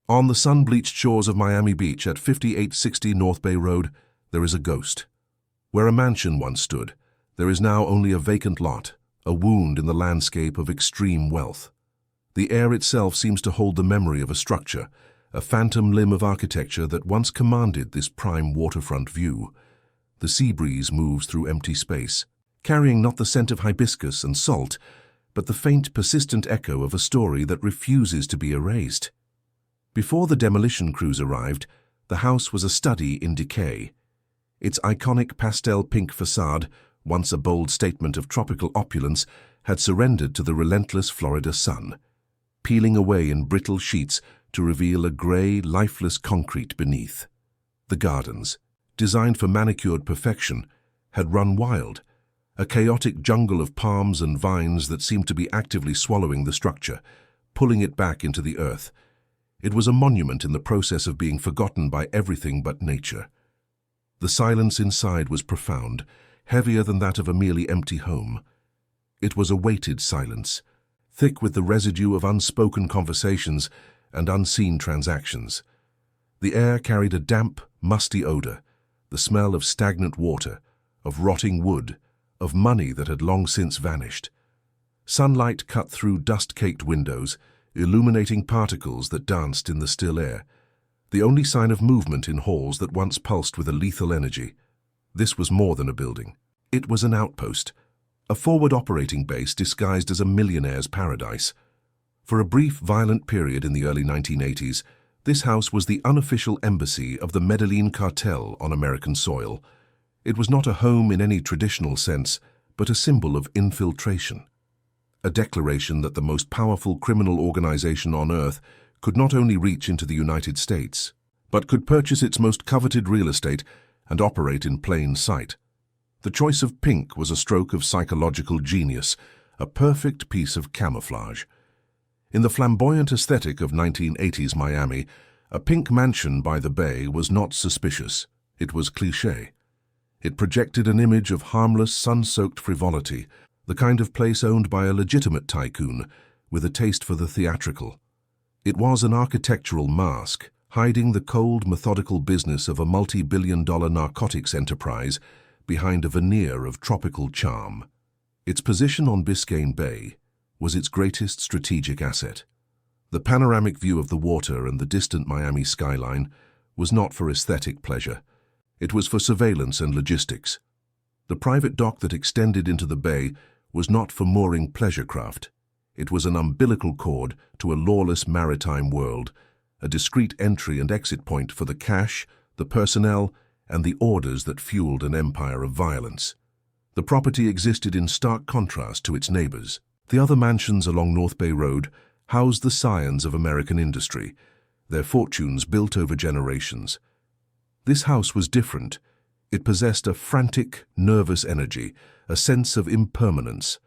On the sun-bleached shores of Miami Beach at 5860 North Bay Road, there is a ghost. Where a mansion once stood, there is now only a vacant lot, a wound in the landscape of extreme wealth. The air itself seems to hold the memory of a structure, a phantom limb of architecture that once commanded this prime waterfront view. The sea breeze moves through empty space, carrying not the scent of hibiscus and salt, but the faint, persistent echo of a story that refuses to be erased. Before the demolition crews arrived, the house was a study in decay. Its iconic pastel pink facade, once a bold statement of tropical opulence, had surrendered to the relentless Florida sun, peeling away in brittle sheets to reveal a grey, lifeless concrete beneath. The gardens, designed for manicured perfection, had run wild, a chaotic jungle of palms and vines that seemed to be actively swallowing the structure, pulling it back into the earth. It was a monument in the process of being forgotten by everything but nature. The silence inside was profound, heavier than that of a merely empty home. It was a weighted silence, thick with the residue of unspoken conversations and unseen transactions. The air carried a damp, musty odor, the smell of stagnant water, of rotting wood, of money that had long since vanished. Sunlight cut through dust-caked windows, illuminating particles that danced in the still air, the only sign of movement in halls that once pulsed with a lethal energy. This was more than a building. It was an outpost, a forward operating base disguised as a millionaire's paradise. For a brief, violent period in the early 1980s, this house was the unofficial embassy of the Medellin cartel on American soil. It was not a home in any traditional sense, but a symbol of infiltration. A declaration that the most powerful criminal organization on earth could not only reach into the United States, but could purchase its most coveted real estate and operate in plain sight. The choice of pink was a stroke of psychological genius, a perfect piece of camouflage. In the flamboyant aesthetic of 1980s Miami, a pink mansion by the bay was not suspicious. It was cliché. It projected an image of harmless, sun-soaked frivolity, the kind of place owned by a legitimate tycoon with a taste for the theatrical. It was an architectural mask, hiding the cold, methodical business of a multi-billion-dollar narcotics enterprise behind a veneer of tropical charm. Its position on Biscayne Bay was its greatest strategic asset. The panoramic view of the water and the distant Miami skyline was not for aesthetic pleasure. It was for surveillance and logistics. The private dock that extended into the bay was not for mooring pleasure craft. It was an umbilical cord to a lawless maritime world, a discreet entry and exit point for the cash, the personnel, and the orders that fueled an empire of violence. The property existed in stark contrast to its neighbors. The other mansions along North Bay Road housed the scions of American industry, their fortunes built over generations. This house was different. It possessed a frantic, nervous energy, a sense of impermanence.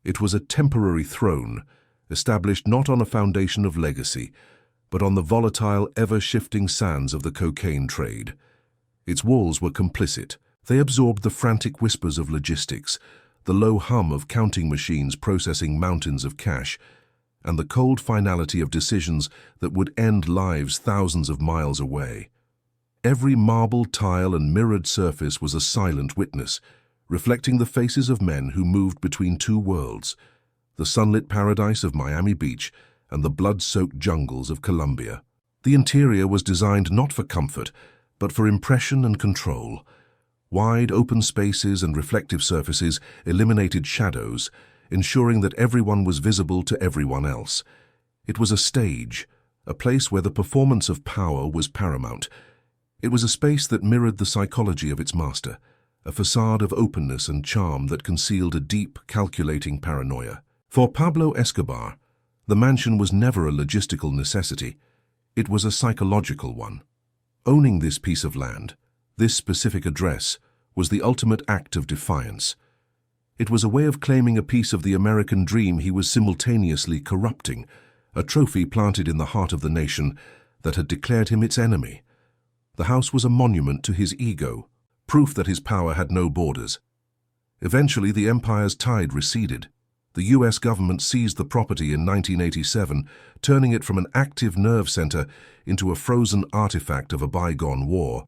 It was a temporary throne, established not on a foundation of legacy, but on the volatile, ever-shifting sands of the cocaine trade. Its walls were complicit. They absorbed the frantic whispers of logistics, the low hum of counting machines processing mountains of cash, and the cold finality of decisions that would end lives thousands of miles away. Every marble tile and mirrored surface was a silent witness, reflecting the faces of men who moved between two worlds, the sunlit paradise of Miami Beach and the blood-soaked jungles of Colombia. The interior was designed not for comfort, but for impression and control. Wide, open spaces and reflective surfaces eliminated shadows, ensuring that everyone was visible to everyone else. It was a stage, a place where the performance of power was paramount. It was a space that mirrored the psychology of its master, a facade of openness and charm that concealed a deep, calculating paranoia. For Pablo Escobar, the mansion was never a logistical necessity. It was a psychological one. Owning this piece of land, this specific address, was the ultimate act of defiance. It was a way of claiming a piece of the American dream he was simultaneously corrupting, a trophy planted in the heart of the nation that had declared him its enemy. The house was a monument to his ego, proof that his power had no borders. Eventually, the empire's tide receded. The US government seized the property in 1987, turning it from an active nerve center into a frozen artifact of a bygone war.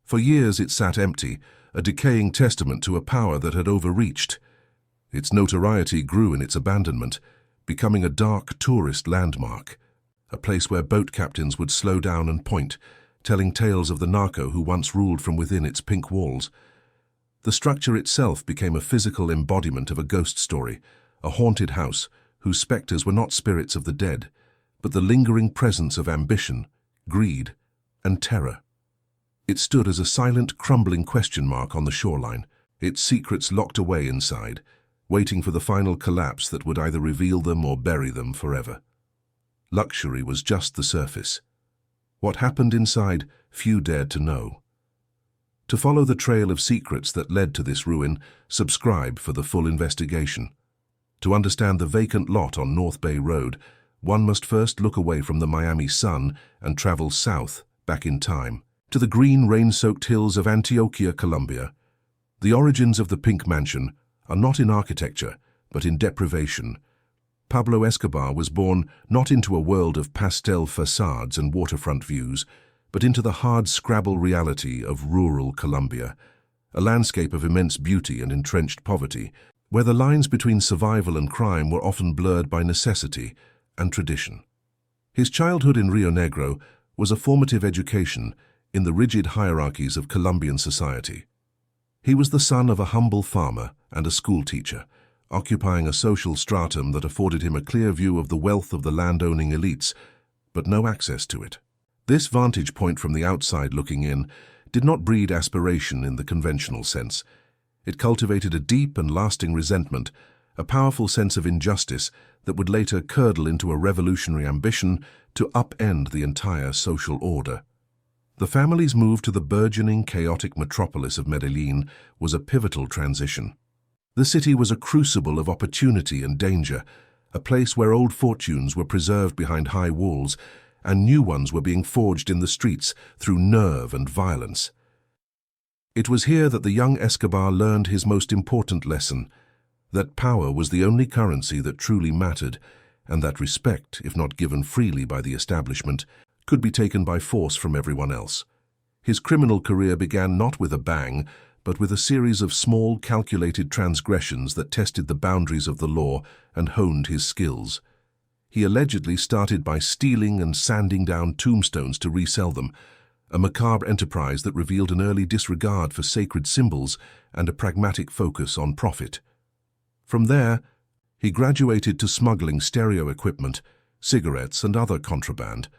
For years it sat empty, a decaying testament to a power that had overreached. Its notoriety grew in its abandonment, becoming a dark tourist landmark, a place where boat captains would slow down and point, telling tales of the narco who once ruled from within its pink walls. The structure itself became a physical embodiment of a ghost story, a haunted house whose specters were not spirits of the dead, but the lingering presence of ambition, greed, and terror. It stood as a silent, crumbling question mark on the shoreline, its secrets locked away inside, waiting for the final collapse that would either reveal them or bury them forever. Luxury was just the surface. What happened inside, few dared to know. To follow the trail of secrets that led to this ruin, subscribe for the full investigation. To understand the vacant lot on North Bay Road, one must first look away from the Miami sun and travel south, back in time, to the green, rain-soaked hills of Antioquia, Colombia. The origins of the Pink Mansion are not in architecture, but in deprivation. Pablo Escobar was born not into a world of pastel facades and waterfront views, but into the hard-scrabble reality of rural Colombia, a landscape of immense beauty and entrenched poverty, where the lines between survival and crime were often blurred by necessity and tradition. His childhood in Rio Negro was a formative education in the rigid hierarchies of Colombian society. He was the son of a humble farmer and a schoolteacher, occupying a social stratum that afforded him a clear view of the wealth of the land-owning elites, but no access to it. This vantage point from the outside looking in did not breed aspiration in the conventional sense. It cultivated a deep and lasting resentment, a powerful sense of injustice that would later curdle into a revolutionary ambition to upend the entire social order. The family's move to the burgeoning, chaotic metropolis of Medellin was a pivotal transition. The city was a crucible of opportunity and danger, a place where old fortunes were preserved behind high walls and new ones were being forged in the streets through nerve and violence. It was here that the young Escobar learned his most important lesson, that power was the only currency that truly mattered, and that respect, if not given freely by the establishment, could be taken by force from everyone else. His criminal career began not with a bang, but with a series of small, calculated transgressions that tested the boundaries of the law and honed his skills. He allegedly started by stealing and sanding down tombstones to resell them, a macabre enterprise that revealed an early disregard for sacred symbols and a pragmatic focus on profit. From there, he graduated to smuggling stereo equipment, cigarettes, and other contraband,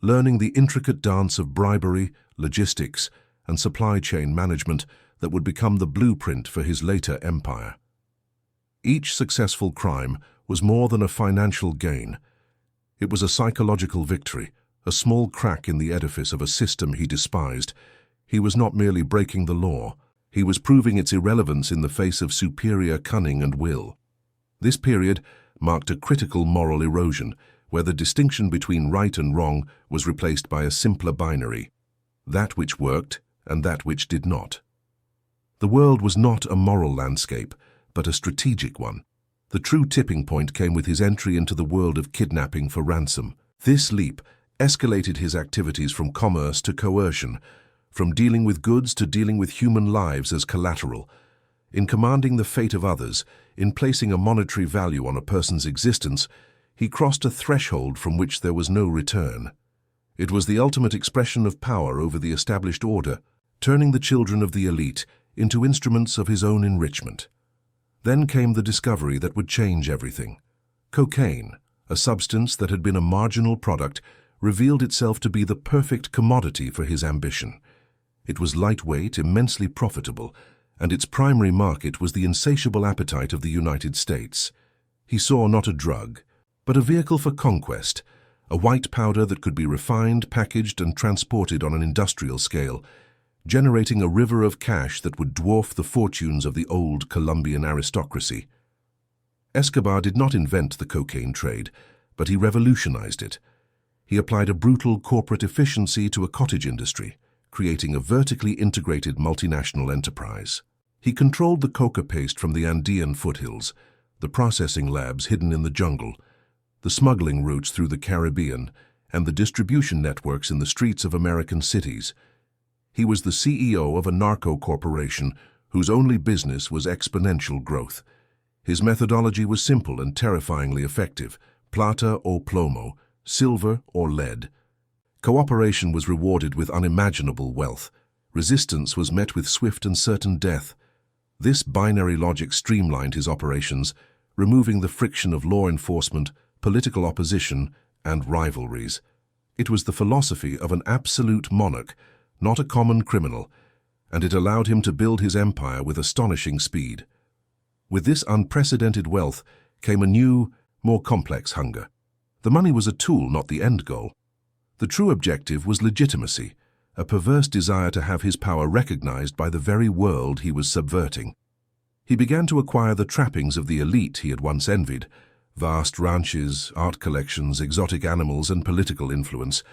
learning the intricate dance of bribery, logistics, and supply chain management that would become the blueprint for his later empire. Each successful crime was more than a financial gain. It was a psychological victory, a small crack in the edifice of a system he despised. He was not merely breaking the law, he was proving its irrelevance in the face of superior cunning and will. This period marked a critical moral erosion, where the distinction between right and wrong was replaced by a simpler binary, that which worked and that which did not. The world was not a moral landscape, but a strategic one. The true tipping point came with his entry into the world of kidnapping for ransom. This leap escalated his activities from commerce to coercion, from dealing with goods to dealing with human lives as collateral. In commanding the fate of others, in placing a monetary value on a person's existence, he crossed a threshold from which there was no return. It was the ultimate expression of power over the established order, turning the children of the elite into instruments of his own enrichment. Then came the discovery that would change everything. Cocaine, a substance that had been a marginal product, revealed itself to be the perfect commodity for his ambition. It was lightweight, immensely profitable, and its primary market was the insatiable appetite of the United States. He saw not a drug, but a vehicle for conquest, a white powder that could be refined, packaged, and transported on an industrial scale, generating a river of cash that would dwarf the fortunes of the old Colombian aristocracy. Escobar did not invent the cocaine trade, but he revolutionized it. He applied a brutal corporate efficiency to a cottage industry, creating a vertically integrated multinational enterprise. He controlled the coca paste from the Andean foothills, the processing labs hidden in the jungle, the smuggling routes through the Caribbean, and the distribution networks in the streets of American cities. He was the CEO of a narco corporation whose only business was exponential growth. His methodology was simple and terrifyingly effective: plata o plomo, silver or lead. Cooperation was rewarded with unimaginable wealth. Resistance was met with swift and certain death. This binary logic streamlined his operations, removing the friction of law enforcement, political opposition, and rivalries. It was the philosophy of an absolute monarch, not a common criminal, and it allowed him to build his empire with astonishing speed. With this unprecedented wealth came a new, more complex hunger. The money was a tool, not the end goal. The true objective was legitimacy, a perverse desire to have his power recognized by the very world he was subverting. He began to acquire the trappings of the elite he had once envied: vast ranches, art collections, exotic animals, and political influence.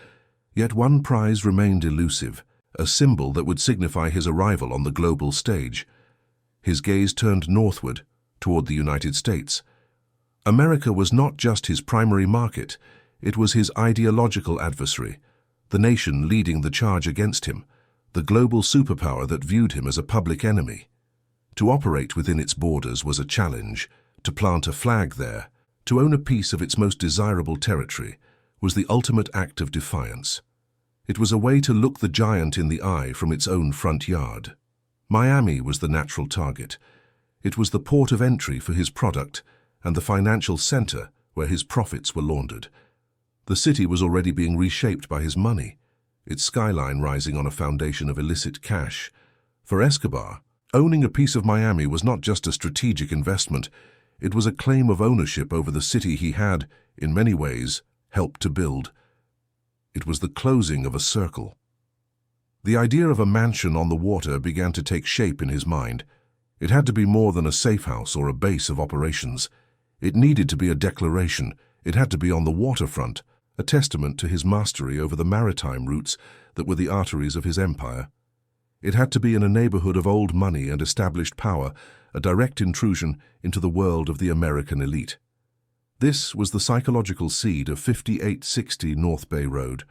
Yet one prize remained elusive, a symbol that would signify his arrival on the global stage. His gaze turned northward, toward the United States. America was not just his primary market, it was his ideological adversary, the nation leading the charge against him, the global superpower that viewed him as a public enemy. To operate within its borders was a challenge. To plant a flag there, to own a piece of its most desirable territory, was the ultimate act of defiance. It was a way to look the giant in the eye from its own front yard. Miami was the natural target. It was the port of entry for his product and the financial center where his profits were laundered. The city was already being reshaped by his money, its skyline rising on a foundation of illicit cash. For Escobar, owning a piece of Miami was not just a strategic investment, it was a claim of ownership over the city he had, in many ways, helped to build. It was the closing of a circle. The idea of a mansion on the water began to take shape in his mind. It had to be more than a safe house or a base of operations. It needed to be a declaration. It had to be on the waterfront, a testament to his mastery over the maritime routes that were the arteries of his empire. It had to be in a neighborhood of old money and established power, a direct intrusion into the world of the American elite. This was the psychological seed of 5860 North Bay Road.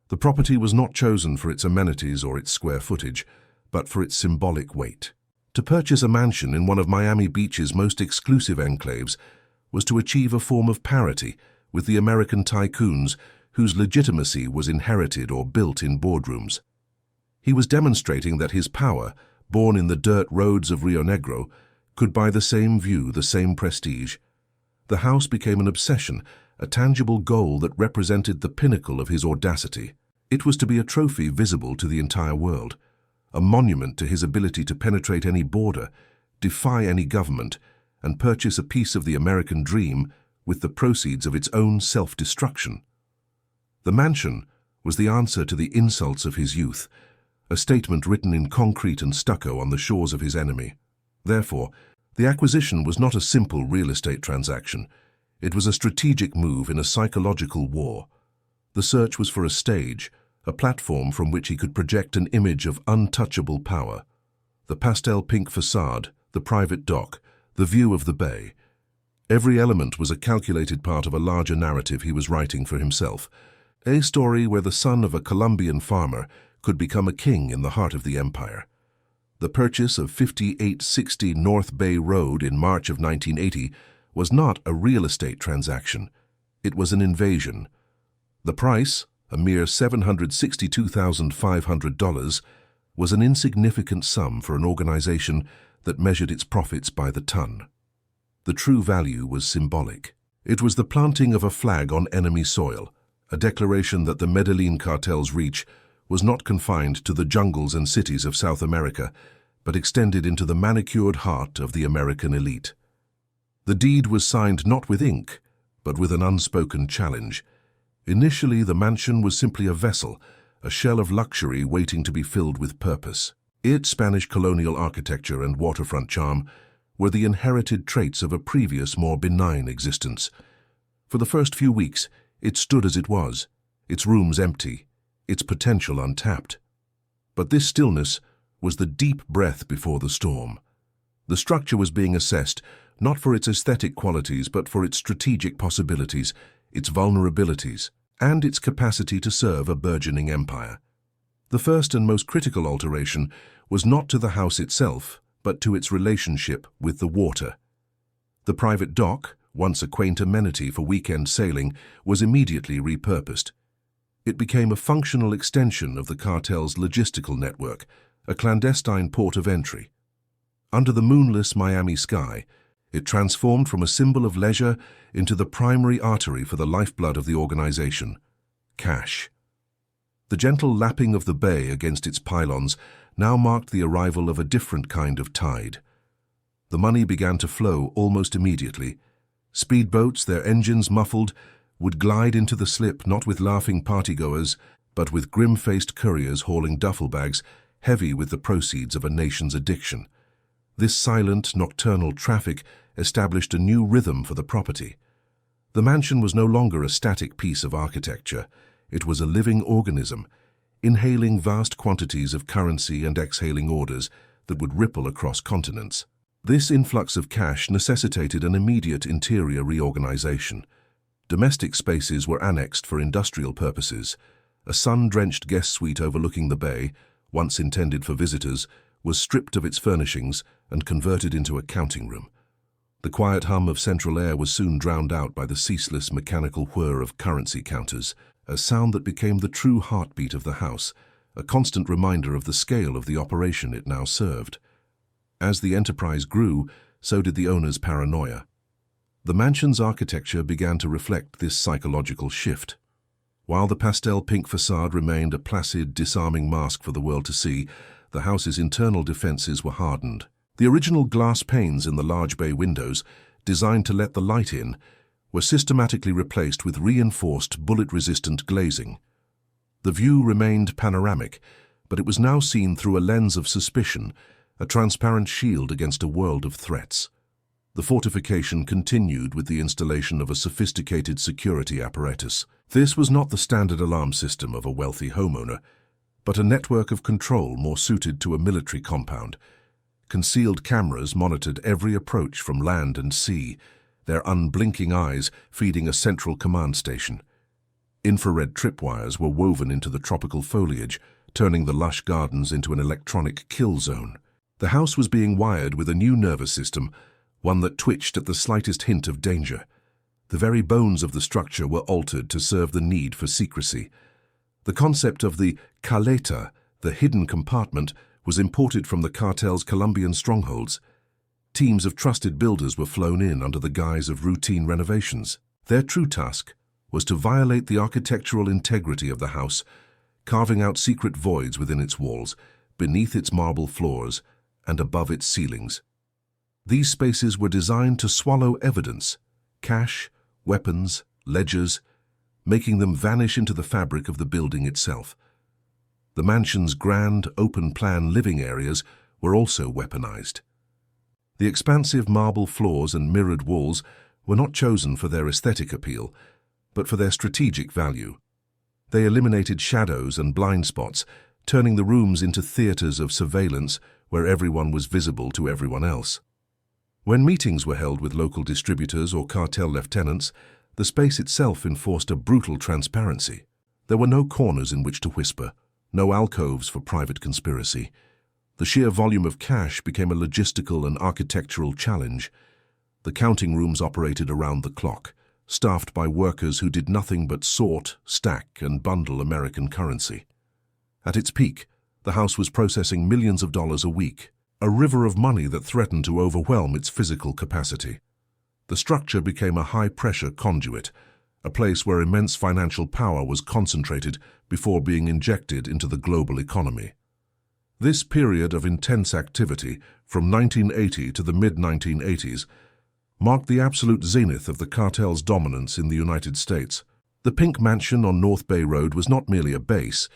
The property was not chosen for its amenities or its square footage, but for its symbolic weight. To purchase a mansion in one of Miami Beach's most exclusive enclaves was to achieve a form of parity with the American tycoons whose legitimacy was inherited or built in boardrooms. He was demonstrating that his power, born in the dirt roads of Rio Negro, could buy the same view, the same prestige. The house became an obsession, a tangible goal that represented the pinnacle of his audacity. It was to be a trophy visible to the entire world, a monument to his ability to penetrate any border, defy any government, and purchase a piece of the American dream with the proceeds of its own self-destruction. The mansion was the answer to the insults of his youth, a statement written in concrete and stucco on the shores of his enemy. Therefore, the acquisition was not a simple real estate transaction. It was a strategic move in a psychological war. The search was for a stage, a platform from which he could project an image of untouchable power. The pastel pink facade, the private dock, the view of the bay. Every element was a calculated part of a larger narrative he was writing for himself, a story where the son of a Colombian farmer could become a king in the heart of the empire. The purchase of 5860 North Bay Road in March of 1980 was not a real estate transaction. It was an invasion. The price, a mere $762,500, was an insignificant sum for an organization that measured its profits by the ton. The true value was symbolic. It was the planting of a flag on enemy soil, a declaration that the Medellin cartel's reach was not confined to the jungles and cities of South America, but extended into the manicured heart of the American elite. The deed was signed not with ink, but with an unspoken challenge. Initially, the mansion was simply a vessel, a shell of luxury waiting to be filled with purpose. Its Spanish colonial architecture and waterfront charm were the inherited traits of a previous, more benign existence. For the first few weeks, it stood as it was, its rooms empty, its potential untapped. But this stillness was the deep breath before the storm. The structure was being assessed not for its aesthetic qualities but for its strategic possibilities, its vulnerabilities, and its capacity to serve a burgeoning empire. The first and most critical alteration was not to the house itself, but to its relationship with the water. The private dock, once a quaint amenity for weekend sailing, was immediately repurposed. It became a functional extension of the cartel's logistical network, a clandestine port of entry. Under the moonless Miami sky, it transformed from a symbol of leisure into the primary artery for the lifeblood of the organization, cash. The gentle lapping of the bay against its pylons now marked the arrival of a different kind of tide. The money began to flow almost immediately. Speedboats, their engines muffled, would glide into the slip not with laughing partygoers, but with grim-faced couriers hauling duffel bags heavy with the proceeds of a nation's addiction. This silent, nocturnal traffic established a new rhythm for the property. The mansion was no longer a static piece of architecture. It was a living organism, inhaling vast quantities of currency and exhaling orders that would ripple across continents. This influx of cash necessitated an immediate interior reorganization. Domestic spaces were annexed for industrial purposes. A sun-drenched guest suite overlooking the bay, once intended for visitors, was stripped of its furnishings and converted into a counting room. The quiet hum of central air was soon drowned out by the ceaseless mechanical whir of currency counters, a sound that became the true heartbeat of the house, a constant reminder of the scale of the operation it now served. As the enterprise grew, so did the owner's paranoia. The mansion's architecture began to reflect this psychological shift. While the pastel pink facade remained a placid, disarming mask for the world to see, the house's internal defenses were hardened. The original glass panes in the large bay windows, designed to let the light in, were systematically replaced with reinforced bullet-resistant glazing. The view remained panoramic, but it was now seen through a lens of suspicion, a transparent shield against a world of threats. The fortification continued with the installation of a sophisticated security apparatus. This was not the standard alarm system of a wealthy homeowner, but a network of control more suited to a military compound. Concealed cameras monitored every approach from land and sea, their unblinking eyes feeding a central command station. Infrared tripwires were woven into the tropical foliage, turning the lush gardens into an electronic kill zone. The house was being wired with a new nervous system, one that twitched at the slightest hint of danger. The very bones of the structure were altered to serve the need for secrecy. The concept of the caleta, the hidden compartment, was imported from the cartel's Colombian strongholds. Teams of trusted builders were flown in under the guise of routine renovations. Their true task was to violate the architectural integrity of the house, carving out secret voids within its walls, beneath its marble floors, and above its ceilings. These spaces were designed to swallow evidence, cash, weapons, ledgers, making them vanish into the fabric of the building itself. The mansion's grand, open-plan living areas were also weaponized. The expansive marble floors and mirrored walls were not chosen for their aesthetic appeal, but for their strategic value. They eliminated shadows and blind spots, turning the rooms into theaters of surveillance where everyone was visible to everyone else. When meetings were held with local distributors or cartel lieutenants, the space itself enforced a brutal transparency. There were no corners in which to whisper, no alcoves for private conspiracy. The sheer volume of cash became a logistical and architectural challenge. The counting rooms operated around the clock, staffed by workers who did nothing but sort, stack, and bundle American currency. At its peak, the house was processing millions of dollars a week, a river of money that threatened to overwhelm its physical capacity. The structure became a high-pressure conduit, a place where immense financial power was concentrated before being injected into the global economy. This period of intense activity, from 1980 to the mid-1980s, marked the absolute zenith of the cartel's dominance in the United States. The Pink Mansion on North Bay Road was not merely a base,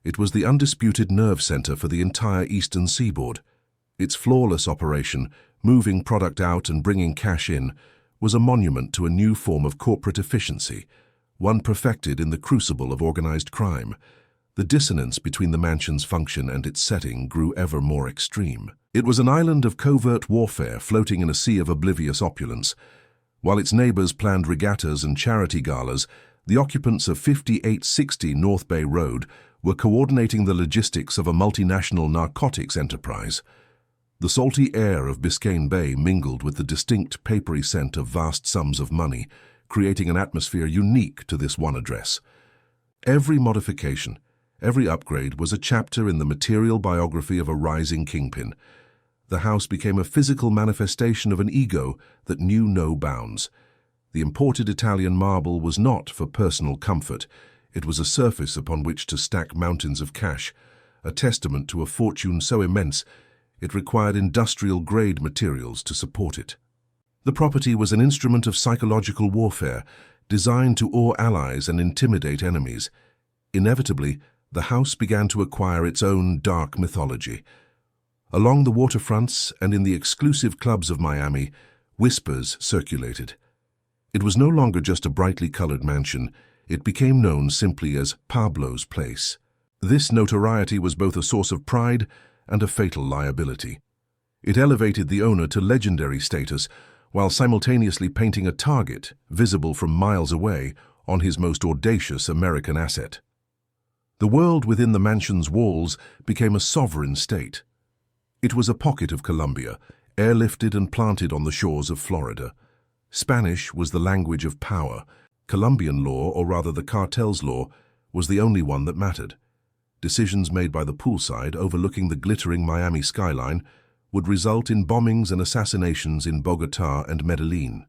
it was the undisputed nerve center for the entire eastern seaboard. Its flawless operation, moving product out and bringing cash in, was a monument to a new form of corporate efficiency, one perfected in the crucible of organized crime. The dissonance between the mansion's function and its setting grew ever more extreme. It was an island of covert warfare floating in a sea of oblivious opulence. While its neighbors planned regattas and charity galas, the occupants of 5860 North Bay Road were coordinating the logistics of a multinational narcotics enterprise. The salty air of Biscayne Bay mingled with the distinct papery scent of vast sums of money, creating an atmosphere unique to this one address. Every modification, every upgrade was a chapter in the material biography of a rising kingpin. The house became a physical manifestation of an ego that knew no bounds. The imported Italian marble was not for personal comfort. It was a surface upon which to stack mountains of cash, a testament to a fortune so immense it required industrial-grade materials to support it. The property was an instrument of psychological warfare, designed to awe allies and intimidate enemies. Inevitably, the house began to acquire its own dark mythology. Along the waterfronts and in the exclusive clubs of Miami, whispers circulated. It was no longer just a brightly colored mansion. It became known simply as Pablo's Place. This notoriety was both a source of pride and a fatal liability. It elevated the owner to legendary status while simultaneously painting a target, visible from miles away, on his most audacious American asset. The world within the mansion's walls became a sovereign state. It was a pocket of Colombia, airlifted and planted on the shores of Florida. Spanish was the language of power. Colombian law, or rather the cartel's law, was the only one that mattered. Decisions made by the poolside overlooking the glittering Miami skyline would result in bombings and assassinations in Bogotá and Medellín.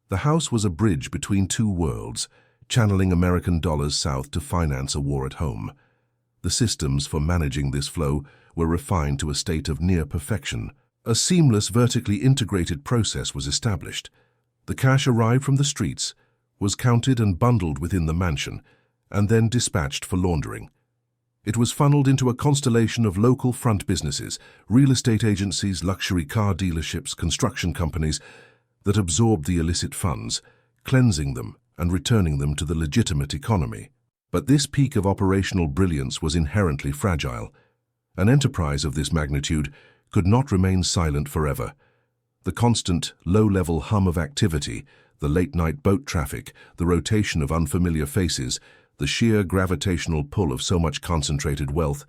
The house was a bridge between two worlds, channeling American dollars south to finance a war at home. The systems for managing this flow were refined to a state of near perfection. A seamless, vertically integrated process was established. The cash arrived from the streets, was counted and bundled within the mansion, and then dispatched for laundering. It was funneled into a constellation of local front businesses, real estate agencies, luxury car dealerships, construction companies that absorbed the illicit funds, cleansing them and returning them to the legitimate economy. But this peak of operational brilliance was inherently fragile. An enterprise of this magnitude could not remain silent forever. The constant, low-level hum of activity, the late-night boat traffic, the rotation of unfamiliar faces, the sheer gravitational pull of so much concentrated wealth,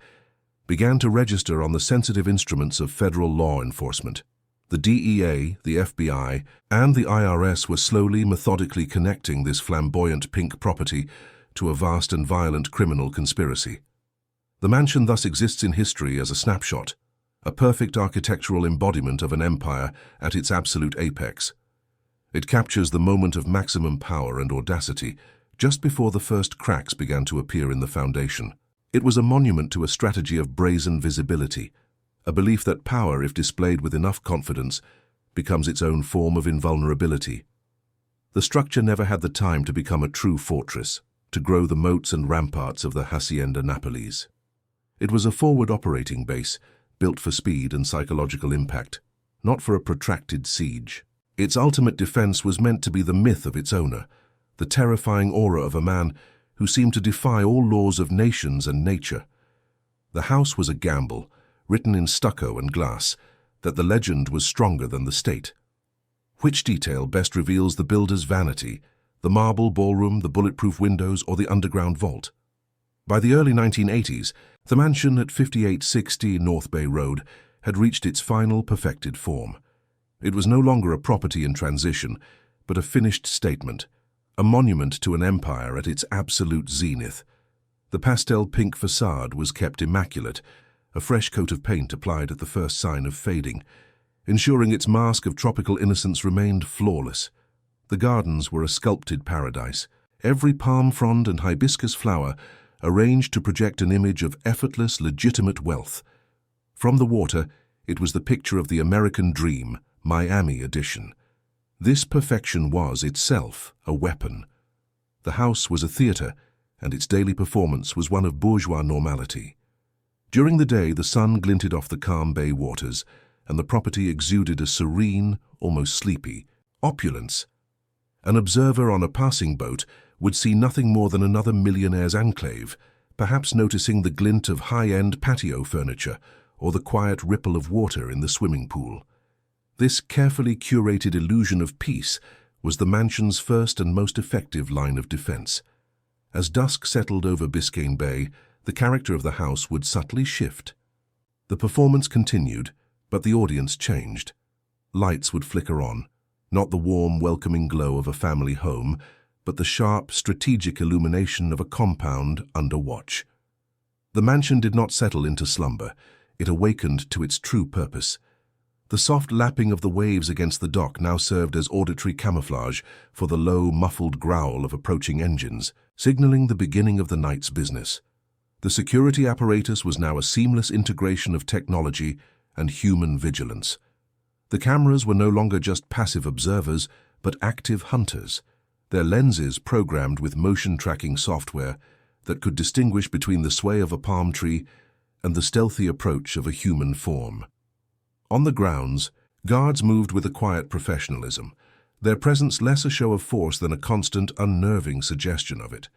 began to register on the sensitive instruments of federal law enforcement. The DEA, the FBI, and the IRS were slowly, methodically connecting this flamboyant pink property to a vast and violent criminal conspiracy. The mansion thus exists in history as a snapshot, a perfect architectural embodiment of an empire at its absolute apex. It captures the moment of maximum power and audacity, just before the first cracks began to appear in the foundation. It was a monument to a strategy of brazen visibility, a belief that power, if displayed with enough confidence, becomes its own form of invulnerability. The structure never had the time to become a true fortress, to grow the moats and ramparts of the Hacienda Nápoles. It was a forward operating base, built for speed and psychological impact, not for a protracted siege. Its ultimate defense was meant to be the myth of its owner, the terrifying aura of a man who seemed to defy all laws of nations and nature. The house was a gamble, written in stucco and glass, that the legend was stronger than the state. Which detail best reveals the builder's vanity, the marble ballroom, the bulletproof windows, or the underground vault? By the early 1980s, the mansion at 5860 North Bay Road had reached its final perfected form. It was no longer a property in transition, but a finished statement, a monument to an empire at its absolute zenith. The pastel pink facade was kept immaculate, a fresh coat of paint applied at the first sign of fading, ensuring its mask of tropical innocence remained flawless. The gardens were a sculpted paradise, every palm frond and hibiscus flower arranged to project an image of effortless, legitimate wealth. From the water, it was the picture of the American dream, Miami edition. This perfection was itself a weapon. The house was a theater, and its daily performance was one of bourgeois normality. During the day, the sun glinted off the calm bay waters, and the property exuded a serene, almost sleepy, opulence. An observer on a passing boat would see nothing more than another millionaire's enclave, perhaps noticing the glint of high-end patio furniture or the quiet ripple of water in the swimming pool. This carefully curated illusion of peace was the mansion's first and most effective line of defense. As dusk settled over Biscayne Bay, the character of the house would subtly shift. The performance continued, but the audience changed. Lights would flicker on, not the warm, welcoming glow of a family home, but the sharp, strategic illumination of a compound under watch. The mansion did not settle into slumber. It awakened to its true purpose. The soft lapping of the waves against the dock now served as auditory camouflage for the low, muffled growl of approaching engines, signaling the beginning of the night's business. The security apparatus was now a seamless integration of technology and human vigilance. The cameras were no longer just passive observers, but active hunters, their lenses programmed with motion-tracking software that could distinguish between the sway of a palm tree and the stealthy approach of a human form. On the grounds, guards moved with a quiet professionalism, their presence less a show of force than a constant, unnerving suggestion of it.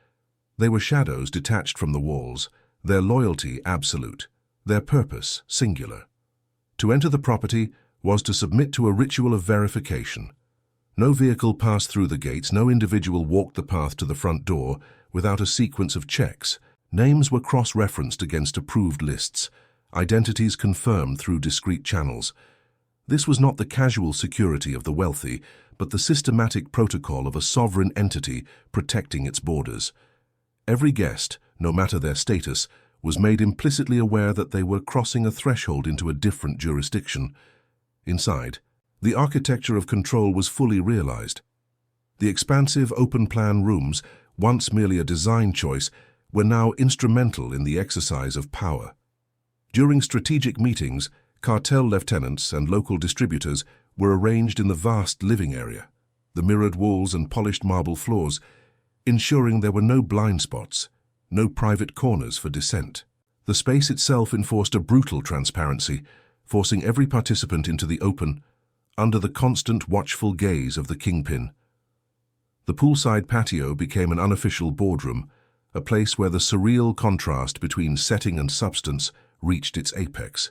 They were shadows detached from the walls, their loyalty absolute, their purpose singular. To enter the property was to submit to a ritual of verification. No vehicle passed through the gates, no individual walked the path to the front door without a sequence of checks. Names were cross-referenced against approved lists, identities confirmed through discreet channels. This was not the casual security of the wealthy, but the systematic protocol of a sovereign entity protecting its borders. Every guest, no matter their status, was made implicitly aware that they were crossing a threshold into a different jurisdiction. Inside, the architecture of control was fully realized. The expansive open-plan rooms, once merely a design choice, were now instrumental in the exercise of power. During strategic meetings, cartel lieutenants and local distributors were arranged in the vast living area, the mirrored walls and polished marble floors, ensuring there were no blind spots, no private corners for dissent. The space itself enforced a brutal transparency, forcing every participant into the open, under the constant watchful gaze of the kingpin. The poolside patio became an unofficial boardroom, a place where the surreal contrast between setting and substance reached its apex.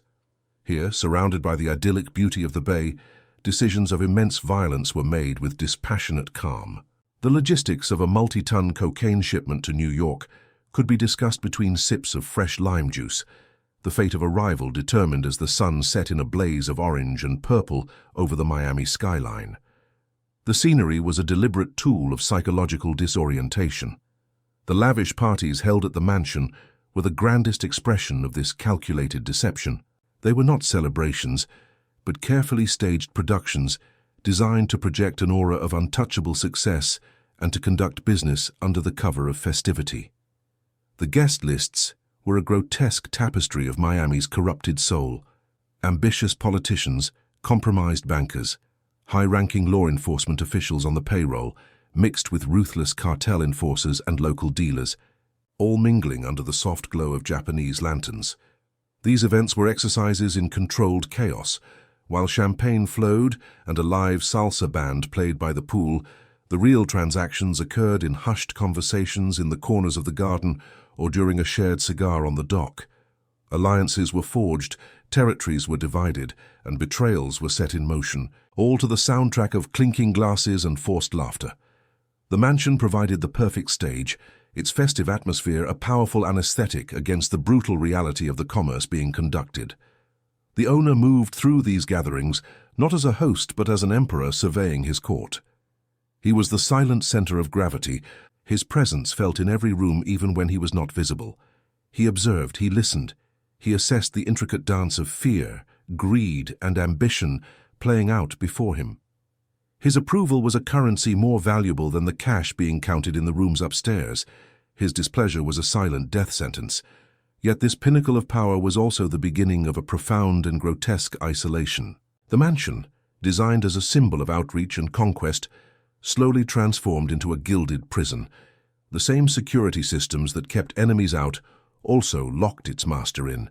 Here, surrounded by the idyllic beauty of the bay, decisions of immense violence were made with dispassionate calm. The logistics of a multi-ton cocaine shipment to New York could be discussed between sips of fresh lime juice, the fate of a rival determined as the sun set in a blaze of orange and purple over the Miami skyline. The scenery was a deliberate tool of psychological disorientation. The lavish parties held at the mansion were the grandest expression of this calculated deception. They were not celebrations, but carefully staged productions designed to project an aura of untouchable success and to conduct business under the cover of festivity. The guest lists were a grotesque tapestry of Miami's corrupted soul: ambitious politicians, compromised bankers, high-ranking law enforcement officials on the payroll, mixed with ruthless cartel enforcers and local dealers, all mingling under the soft glow of Japanese lanterns. These events were exercises in controlled chaos. While champagne flowed and a live salsa band played by the pool, the real transactions occurred in hushed conversations in the corners of the garden or during a shared cigar on the dock. Alliances were forged, territories were divided, and betrayals were set in motion, all to the soundtrack of clinking glasses and forced laughter. The mansion provided the perfect stage, its festive atmosphere a powerful anesthetic against the brutal reality of the commerce being conducted. The owner moved through these gatherings not as a host but as an emperor surveying his court. He was the silent center of gravity, his presence felt in every room even when he was not visible. He observed, he listened, he assessed the intricate dance of fear, greed, and ambition playing out before him. His approval was a currency more valuable than the cash being counted in the rooms upstairs. His displeasure was a silent death sentence. Yet this pinnacle of power was also the beginning of a profound and grotesque isolation. The mansion, designed as a symbol of outreach and conquest, slowly transformed into a gilded prison. The same security systems that kept enemies out also locked its master in.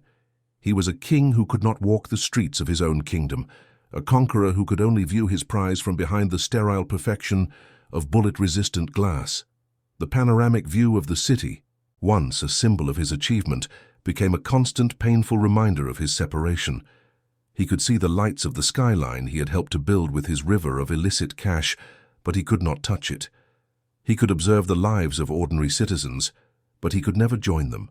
He was a king who could not walk the streets of his own kingdom, a conqueror who could only view his prize from behind the sterile perfection of bullet-resistant glass. The panoramic view of the city, once a symbol of his achievement, became a constant, painful reminder of his separation. He could see the lights of the skyline he had helped to build with his river of illicit cash, but he could not touch it. He could observe the lives of ordinary citizens, but he could never join them.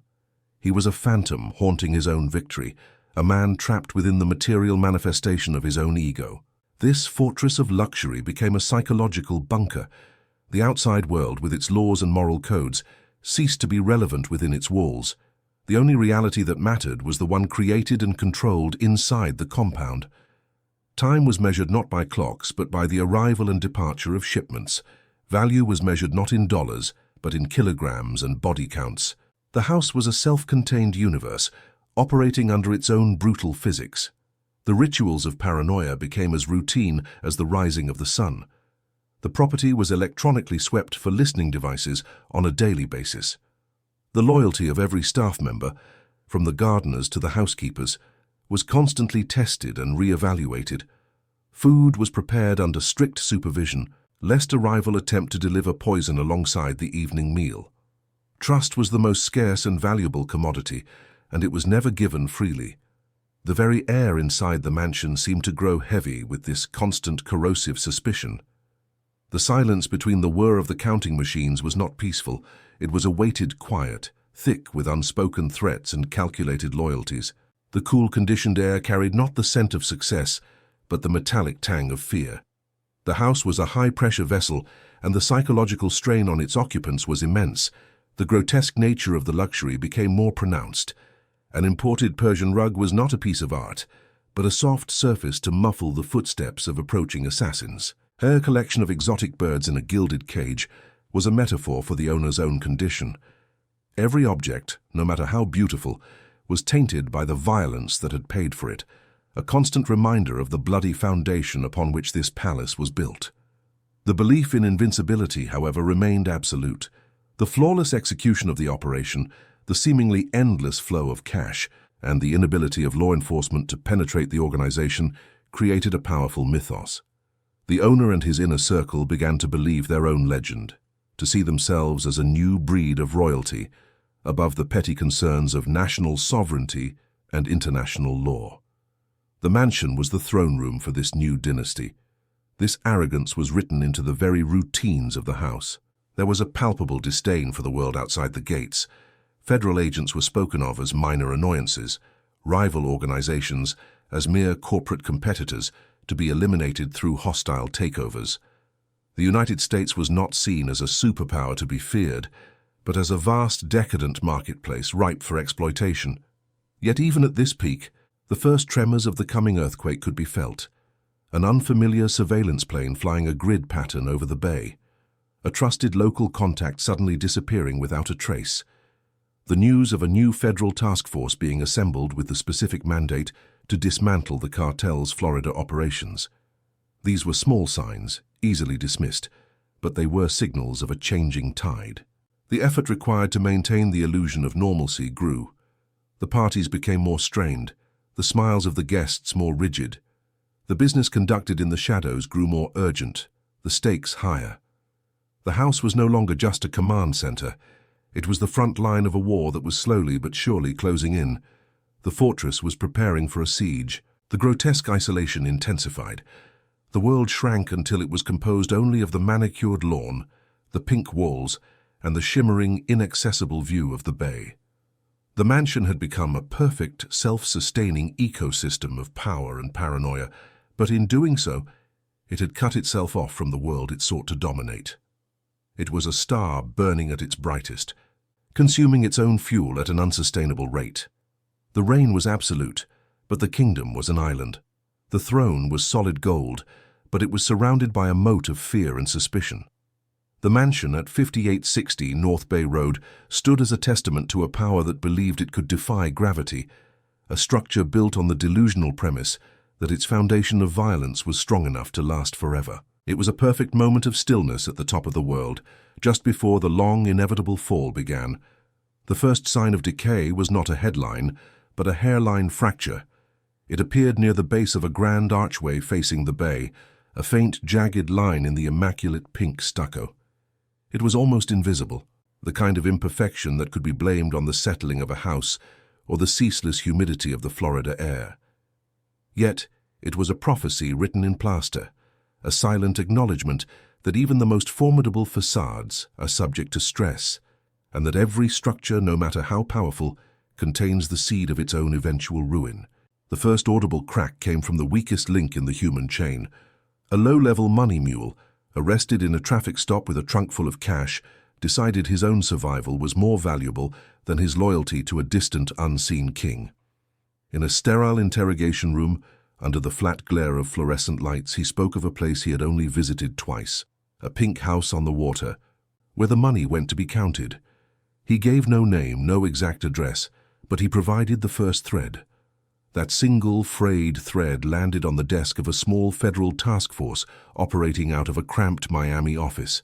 He was a phantom haunting his own victory, a man trapped within the material manifestation of his own ego. This fortress of luxury became a psychological bunker. The outside world, with its laws and moral codes, ceased to be relevant within its walls. The only reality that mattered was the one created and controlled inside the compound. Time was measured not by clocks, but by the arrival and departure of shipments. Value was measured not in dollars, but in kilograms and body counts. The house was a self-contained universe, operating under its own brutal physics. The rituals of paranoia became as routine as the rising of the sun. The property was electronically swept for listening devices on a daily basis. The loyalty of every staff member, from the gardeners to the housekeepers, was constantly tested and re-evaluated. Food was prepared under strict supervision, lest a rival attempt to deliver poison alongside the evening meal. Trust was the most scarce and valuable commodity, and it was never given freely. The very air inside the mansion seemed to grow heavy with this constant corrosive suspicion. The silence between the whir of the counting machines was not peaceful. It was a weighted quiet, thick with unspoken threats and calculated loyalties. The cool, conditioned air carried not the scent of success, but the metallic tang of fear. The house was a high-pressure vessel, and the psychological strain on its occupants was immense. The grotesque nature of the luxury became more pronounced. An imported Persian rug was not a piece of art, but a soft surface to muffle the footsteps of approaching assassins. Her collection of exotic birds in a gilded cage was a metaphor for the owner's own condition. Every object, no matter how beautiful, was tainted by the violence that had paid for it, a constant reminder of the bloody foundation upon which this palace was built. The belief in invincibility, however, remained absolute. The flawless execution of the operation, the seemingly endless flow of cash, and the inability of law enforcement to penetrate the organization created a powerful mythos. The owner and his inner circle began to believe their own legend, to see themselves as a new breed of royalty, above the petty concerns of national sovereignty and international law. The mansion was the throne room for this new dynasty. This arrogance was written into the very routines of the house. There was a palpable disdain for the world outside the gates. Federal agents were spoken of as minor annoyances, rival organizations as mere corporate competitors to be eliminated through hostile takeovers. The United States was not seen as a superpower to be feared, but as a vast, decadent marketplace ripe for exploitation. Yet even at this peak, the first tremors of the coming earthquake could be felt. An unfamiliar surveillance plane flying a grid pattern over the bay. A trusted local contact suddenly disappearing without a trace. The news of a new federal task force being assembled with the specific mandate to dismantle the cartel's Florida operations. These were small signs, easily dismissed, but they were signals of a changing tide. The effort required to maintain the illusion of normalcy grew. The parties became more strained, the smiles of the guests more rigid. The business conducted in the shadows grew more urgent, the stakes higher. The house was no longer just a command center. It was the front line of a war that was slowly but surely closing in. The fortress was preparing for a siege. The grotesque isolation intensified. The world shrank until it was composed only of the manicured lawn, the pink walls, and the shimmering, inaccessible view of the bay. The mansion had become a perfect, self-sustaining ecosystem of power and paranoia, but in doing so, it had cut itself off from the world it sought to dominate. It was a star burning at its brightest, consuming its own fuel at an unsustainable rate. The reign was absolute, but the kingdom was an island. The throne was solid gold, but it was surrounded by a moat of fear and suspicion. The mansion at 5860 North Bay Road stood as a testament to a power that believed it could defy gravity, a structure built on the delusional premise that its foundation of violence was strong enough to last forever. It was a perfect moment of stillness at the top of the world, just before the long, inevitable fall began. The first sign of decay was not a headline, but a hairline fracture. It appeared near the base of a grand archway facing the bay, a faint, jagged line in the immaculate pink stucco. It was almost invisible, the kind of imperfection that could be blamed on the settling of a house or the ceaseless humidity of the Florida air. Yet, it was a prophecy written in plaster, a silent acknowledgement that even the most formidable facades are subject to stress, and that every structure, no matter how powerful, contains the seed of its own eventual ruin. The first audible crack came from the weakest link in the human chain. A low-level money mule, arrested in a traffic stop with a trunk full of cash, decided his own survival was more valuable than his loyalty to a distant, unseen king. In a sterile interrogation room, under the flat glare of fluorescent lights, he spoke of a place he had only visited twice, a pink house on the water, where the money went to be counted. He gave no name, no exact address, but he provided the first thread. That single, frayed thread landed on the desk of a small federal task force operating out of a cramped Miami office.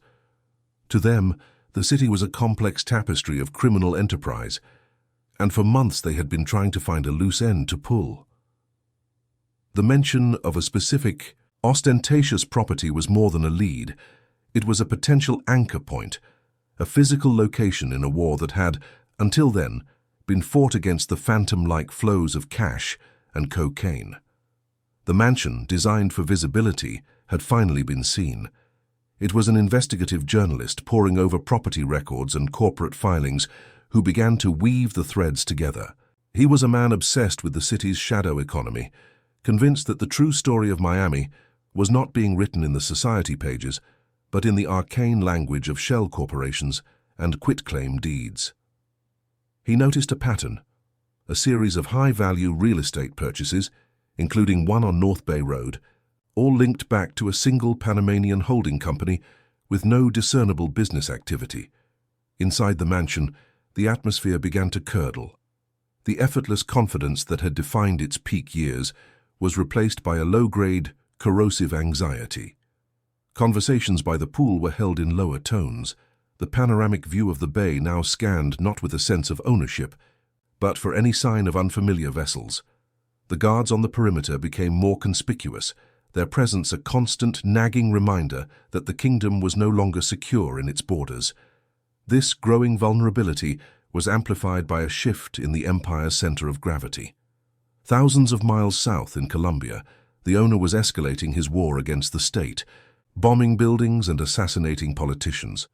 To them, the city was a complex tapestry of criminal enterprise, and for months they had been trying to find a loose end to pull. The mention of a specific, ostentatious property was more than a lead. It was a potential anchor point, a physical location in a war that had, until then, been fought against the phantom-like flows of cash and cocaine. The mansion, designed for visibility, had finally been seen. It was an investigative journalist poring over property records and corporate filings who began to weave the threads together. He was a man obsessed with the city's shadow economy, convinced that the true story of Miami was not being written in the society pages, but in the arcane language of shell corporations and quitclaim deeds. He noticed a pattern, a series of high-value real estate purchases, including one on North Bay Road, all linked back to a single Panamanian holding company with no discernible business activity. Inside the mansion, the atmosphere began to curdle. The effortless confidence that had defined its peak years was replaced by a low-grade, corrosive anxiety. Conversations by the pool were held in lower tones. The panoramic view of the bay now scanned not with a sense of ownership, but for any sign of unfamiliar vessels. The guards on the perimeter became more conspicuous, their presence a constant, nagging reminder that the kingdom was no longer secure in its borders. This growing vulnerability was amplified by a shift in the empire's center of gravity. Thousands of miles south in Colombia, the owner was escalating his war against the state, bombing buildings and assassinating politicians.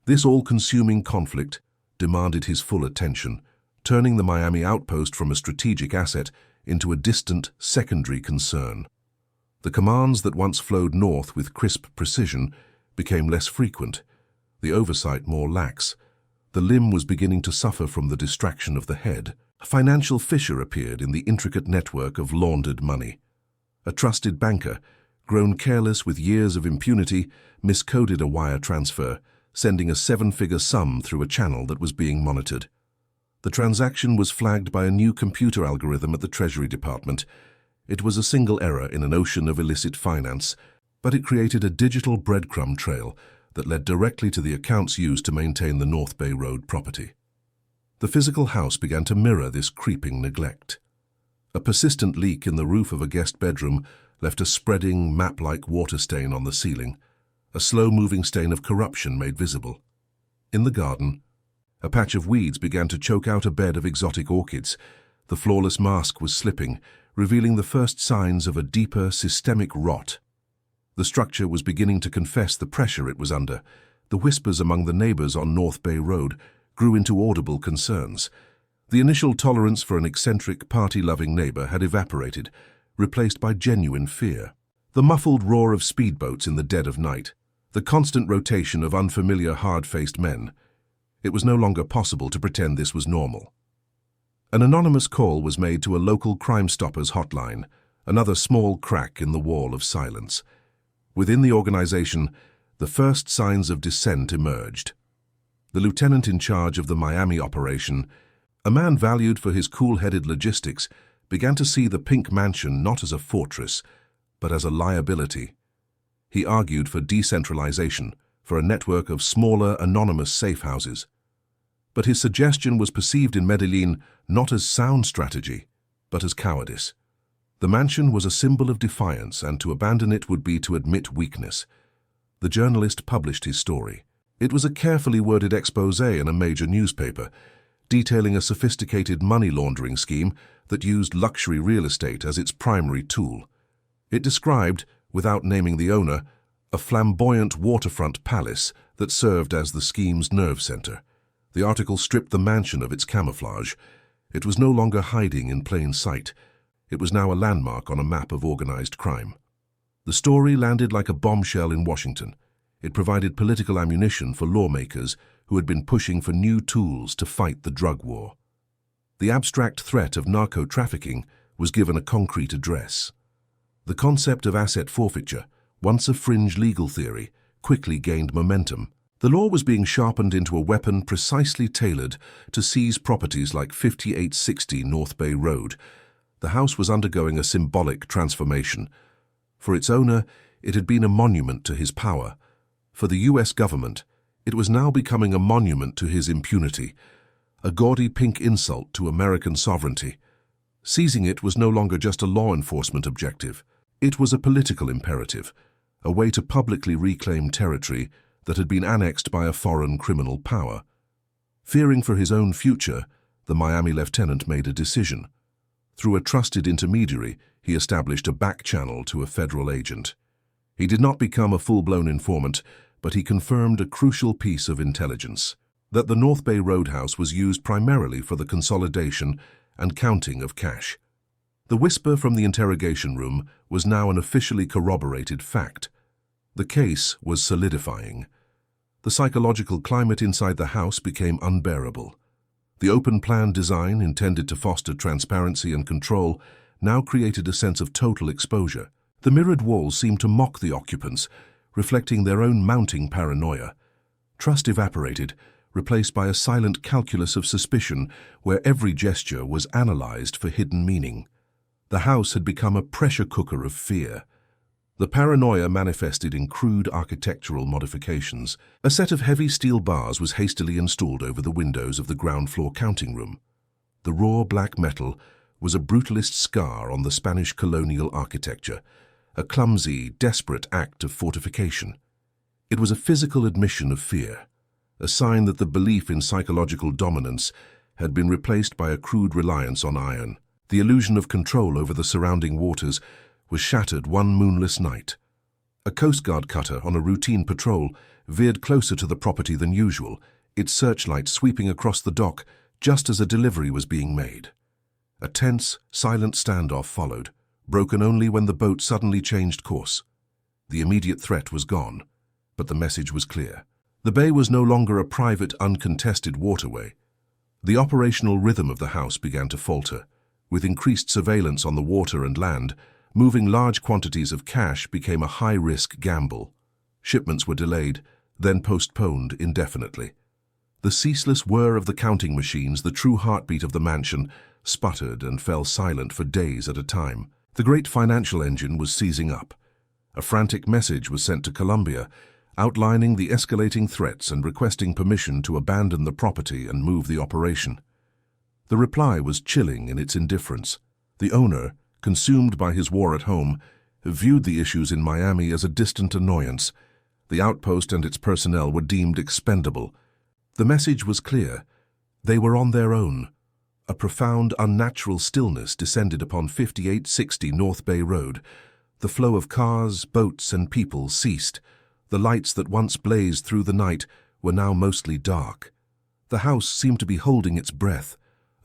This all-consuming conflict demanded his full attention, turning the Miami outpost from a strategic asset into a distant, secondary concern. The commands that once flowed north with crisp precision became less frequent, the oversight more lax. The limb was beginning to suffer from the distraction of the head. A financial fissure appeared in the intricate network of laundered money. A trusted banker, grown careless with years of impunity, miscoded a wire transfer, sending a seven-figure sum through a channel that was being monitored. The transaction was flagged by a new computer algorithm at the Treasury Department. It was a single error in an ocean of illicit finance, but it created a digital breadcrumb trail that led directly to the accounts used to maintain the North Bay Road property. The physical house began to mirror this creeping neglect. A persistent leak in the roof of a guest bedroom left a spreading, map-like water stain on the ceiling, a slow-moving stain of corruption made visible. In the garden, a patch of weeds began to choke out a bed of exotic orchids. The flawless mask was slipping, revealing the first signs of a deeper, systemic rot. The structure was beginning to confess the pressure it was under. The whispers among the neighbors on North Bay Road grew into audible concerns. The initial tolerance for an eccentric, party-loving neighbor had evaporated, replaced by genuine fear. The muffled roar of speedboats in the dead of night, the constant rotation of unfamiliar, hard-faced men. It was no longer possible to pretend this was normal. An anonymous call was made to a local Crime Stoppers hotline, another small crack in the wall of silence. Within the organization, the first signs of dissent emerged. The lieutenant in charge of the Miami operation, a man valued for his cool-headed logistics, began to see the Pink Mansion not as a fortress, but as a liability. He argued for decentralization, for a network of smaller, anonymous safe houses. But his suggestion was perceived in Medellin not as sound strategy, but as cowardice. The mansion was a symbol of defiance, and to abandon it would be to admit weakness. The journalist published his story. It was a carefully worded exposé in a major newspaper, detailing a sophisticated money laundering scheme that used luxury real estate as its primary tool. It described, without naming the owner, a flamboyant waterfront palace that served as the scheme's nerve center. The article stripped the mansion of its camouflage. It was no longer hiding in plain sight. It was now a landmark on a map of organized crime. The story landed like a bombshell in Washington. It provided political ammunition for lawmakers who had been pushing for new tools to fight the drug war. The abstract threat of narco-trafficking was given a concrete address. The concept of asset forfeiture, once a fringe legal theory, quickly gained momentum. The law was being sharpened into a weapon precisely tailored to seize properties like 5860 North Bay Road. The house was undergoing a symbolic transformation. For its owner, it had been a monument to his power. For the U.S. government, it was now becoming a monument to his impunity, a gaudy pink insult to American sovereignty. Seizing it was no longer just a law enforcement objective. It was a political imperative, a way to publicly reclaim territory that had been annexed by a foreign criminal power. Fearing for his own future, the Miami lieutenant made a decision. Through a trusted intermediary, he established a back channel to a federal agent. He did not become a full-blown informant, but he confirmed a crucial piece of intelligence: that the North Bay Roadhouse was used primarily for the consolidation and counting of cash. The whisper from the interrogation room was now an officially corroborated fact. The case was solidifying. The psychological climate inside the house became unbearable. The open-plan design, intended to foster transparency and control, now created a sense of total exposure. The mirrored walls seemed to mock the occupants, reflecting their own mounting paranoia. Trust evaporated, replaced by a silent calculus of suspicion where every gesture was analyzed for hidden meaning. The house had become a pressure cooker of fear. The paranoia manifested in crude architectural modifications. A set of heavy steel bars was hastily installed over the windows of the ground-floor counting room. The raw black metal was a brutalist scar on the Spanish colonial architecture, a clumsy, desperate act of fortification. It was a physical admission of fear, a sign that the belief in psychological dominance had been replaced by a crude reliance on iron. The illusion of control over the surrounding waters was shattered one moonless night. A Coast Guard cutter on a routine patrol veered closer to the property than usual, its searchlight sweeping across the dock just as a delivery was being made. A tense, silent standoff followed, broken only when the boat suddenly changed course. The immediate threat was gone, but the message was clear. The bay was no longer a private, uncontested waterway. The operational rhythm of the house began to falter. With increased surveillance on the water and land, moving large quantities of cash became a high-risk gamble. Shipments were delayed, then postponed indefinitely. The ceaseless whir of the counting machines, the true heartbeat of the mansion, sputtered and fell silent for days at a time. The great financial engine was seizing up. A frantic message was sent to Colombia, outlining the escalating threats and requesting permission to abandon the property and move the operation. The reply was chilling in its indifference. The owner, consumed by his war at home, viewed the issues in Miami as a distant annoyance. The outpost and its personnel were deemed expendable. The message was clear. They were on their own. A profound, unnatural stillness descended upon 5860 North Bay Road. The flow of cars, boats, and people ceased. The lights that once blazed through the night were now mostly dark. The house seemed to be holding its breath,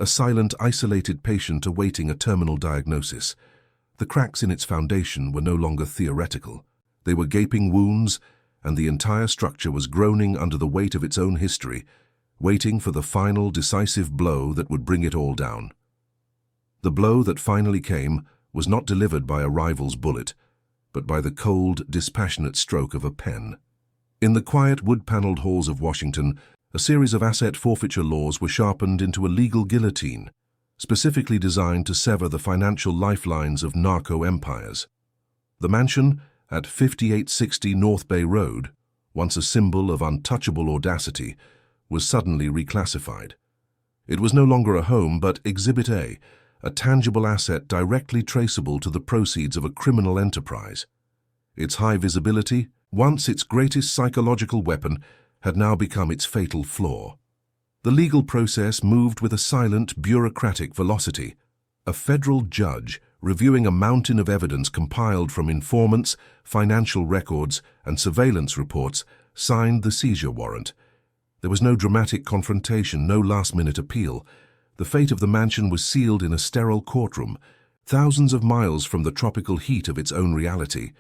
a silent, isolated patient awaiting a terminal diagnosis. The cracks in its foundation were no longer theoretical. They were gaping wounds, and the entire structure was groaning under the weight of its own history, waiting for the final, decisive blow that would bring it all down. The blow that finally came was not delivered by a rival's bullet, but by the cold, dispassionate stroke of a pen. In the quiet, wood-paneled halls of Washington, a series of asset forfeiture laws were sharpened into a legal guillotine, specifically designed to sever the financial lifelines of narco empires. The mansion at 5860 North Bay Road, once a symbol of untouchable audacity, was suddenly reclassified. It was no longer a home, but Exhibit A, a tangible asset directly traceable to the proceeds of a criminal enterprise. Its high visibility, once its greatest psychological weapon, had now become its fatal flaw. The legal process moved with a silent, bureaucratic velocity. A federal judge, reviewing a mountain of evidence compiled from informants, financial records, and surveillance reports, signed the seizure warrant. There was no dramatic confrontation, no last-minute appeal. The fate of the mansion was sealed in a sterile courtroom, thousands of miles from the tropical heat of its own reality.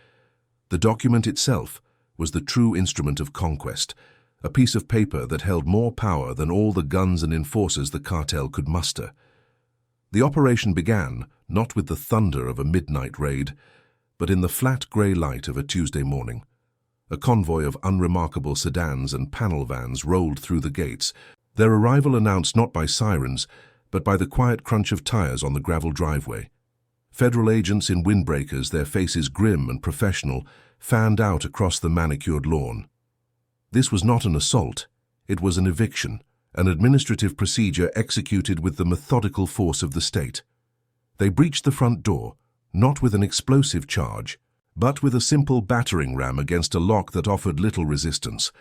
The document itself was the true instrument of conquest, a piece of paper that held more power than all the guns and enforcers the cartel could muster. The operation began not with the thunder of a midnight raid, but in the flat grey light of a Tuesday morning. A convoy of unremarkable sedans and panel vans rolled through the gates, their arrival announced not by sirens, but by the quiet crunch of tires on the gravel driveway. Federal agents in windbreakers, their faces grim and professional, fanned out across the manicured lawn. This was not an assault, it was an eviction, an administrative procedure executed with the methodical force of the state. They breached the front door, not with an explosive charge, but with a simple battering ram against a lock that offered little resistance.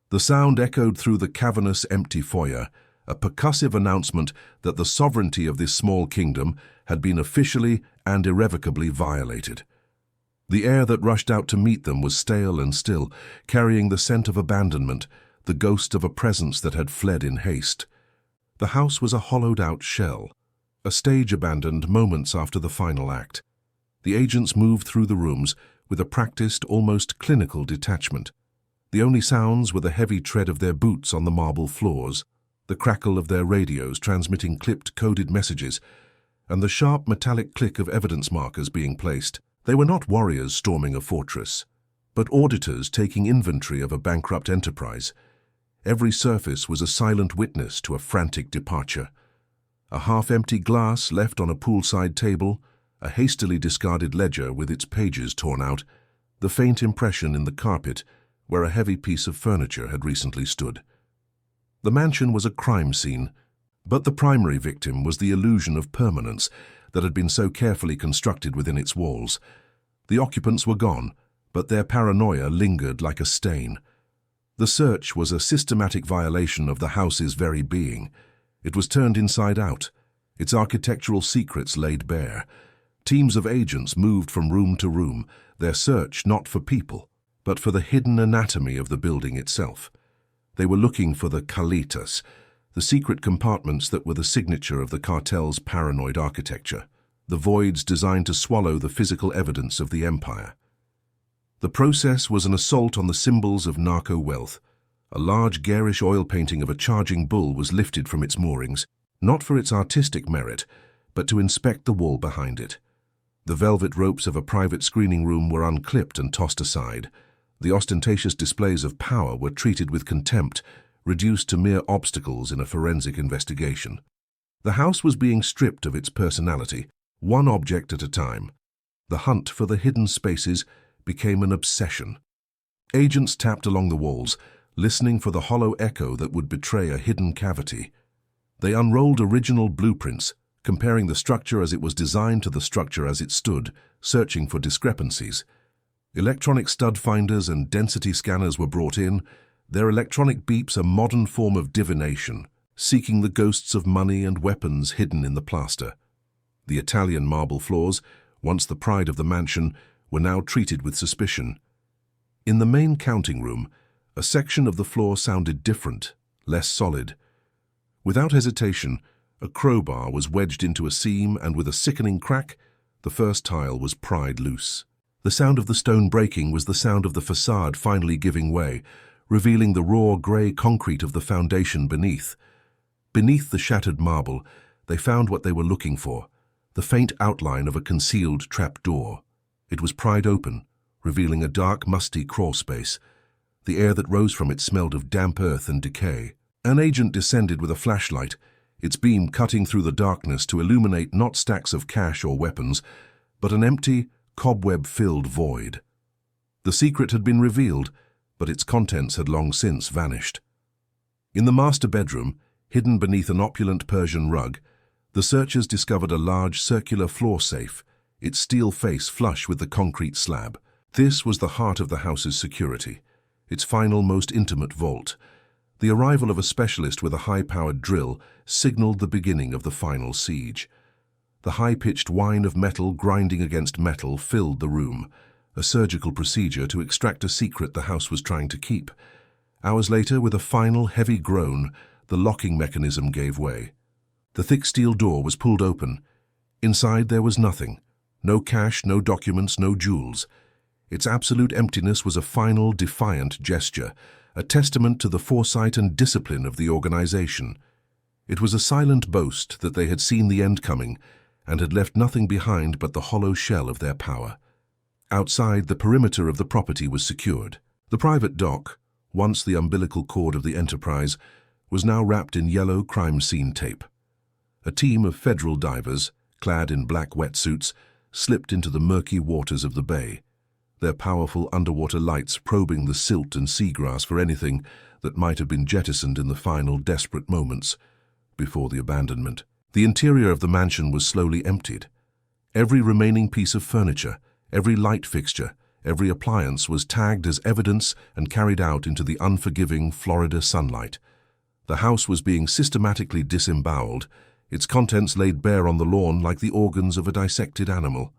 The sound echoed through the cavernous, empty foyer, a percussive announcement that the sovereignty of this small kingdom had been officially and irrevocably violated. The air that rushed out to meet them was stale and still, carrying the scent of abandonment, the ghost of a presence that had fled in haste. The house was a hollowed-out shell, a stage abandoned moments after the final act. The agents moved through the rooms with a practiced, almost clinical detachment. The only sounds were the heavy tread of their boots on the marble floors, the crackle of their radios transmitting clipped, coded messages, and the sharp metallic click of evidence markers being placed. They were not warriors storming a fortress, but auditors taking inventory of a bankrupt enterprise. Every surface was a silent witness to a frantic departure. A half-empty glass left on a poolside table, a hastily discarded ledger with its pages torn out, the faint impression in the carpet where a heavy piece of furniture had recently stood. The mansion was a crime scene, but the primary victim was the illusion of permanence that had been so carefully constructed within its walls. The occupants were gone, but their paranoia lingered like a stain. The search was a systematic violation of the house's very being. It was turned inside out, its architectural secrets laid bare. Teams of agents moved from room to room, their search not for people, but for the hidden anatomy of the building itself. They were looking for the calitas, the secret compartments that were the signature of the cartel's paranoid architecture, the voids designed to swallow the physical evidence of the empire. The process was an assault on the symbols of narco wealth. A large garish oil painting of a charging bull was lifted from its moorings, not for its artistic merit, but to inspect the wall behind it. The velvet ropes of a private screening room were unclipped and tossed aside. The ostentatious displays of power were treated with contempt, reduced to mere obstacles in a forensic investigation. The house was being stripped of its personality, one object at a time. The hunt for the hidden spaces became an obsession. Agents tapped along the walls, listening for the hollow echo that would betray a hidden cavity. They unrolled original blueprints, comparing the structure as it was designed to the structure as it stood, searching for discrepancies. Electronic stud finders and density scanners were brought in, their electronic beeps a modern form of divination, seeking the ghosts of money and weapons hidden in the plaster. The Italian marble floors, once the pride of the mansion, were now treated with suspicion. In the main counting room, a section of the floor sounded different, less solid. Without hesitation, a crowbar was wedged into a seam, and with a sickening crack, the first tile was pried loose. The sound of the stone breaking was the sound of the facade finally giving way, revealing the raw grey concrete of the foundation beneath. Beneath the shattered marble, they found what they were looking for, the faint outline of a concealed trapdoor. It was pried open, revealing a dark, musty crawl space. The air that rose from it smelled of damp earth and decay. An agent descended with a flashlight, its beam cutting through the darkness to illuminate not stacks of cash or weapons, but an empty, cobweb-filled void. The secret had been revealed, but its contents had long since vanished. In the master bedroom, hidden beneath an opulent Persian rug, the searchers discovered a large circular floor safe, its steel face flush with the concrete slab. This was the heart of the house's security, its final, most intimate vault. The arrival of a specialist with a high-powered drill signaled the beginning of the final siege. The high-pitched whine of metal grinding against metal filled the room, a surgical procedure to extract a secret the house was trying to keep. Hours later, with a final heavy groan, the locking mechanism gave way. The thick steel door was pulled open. Inside there was nothing. No cash, no documents, no jewels. Its absolute emptiness was a final, defiant gesture, a testament to the foresight and discipline of the organization. It was a silent boast that they had seen the end coming and had left nothing behind but the hollow shell of their power. Outside, the perimeter of the property was secured. The private dock, once the umbilical cord of the enterprise, was now wrapped in yellow crime scene tape. A team of federal divers, clad in black wetsuits, slipped into the murky waters of the bay, their powerful underwater lights probing the silt and seagrass for anything that might have been jettisoned in the final desperate moments before the abandonment. The interior of the mansion was slowly emptied. Every remaining piece of furniture, every light fixture, every appliance was tagged as evidence and carried out into the unforgiving Florida sunlight. The house was being systematically disemboweled, its contents laid bare on the lawn like the organs of a dissected animal.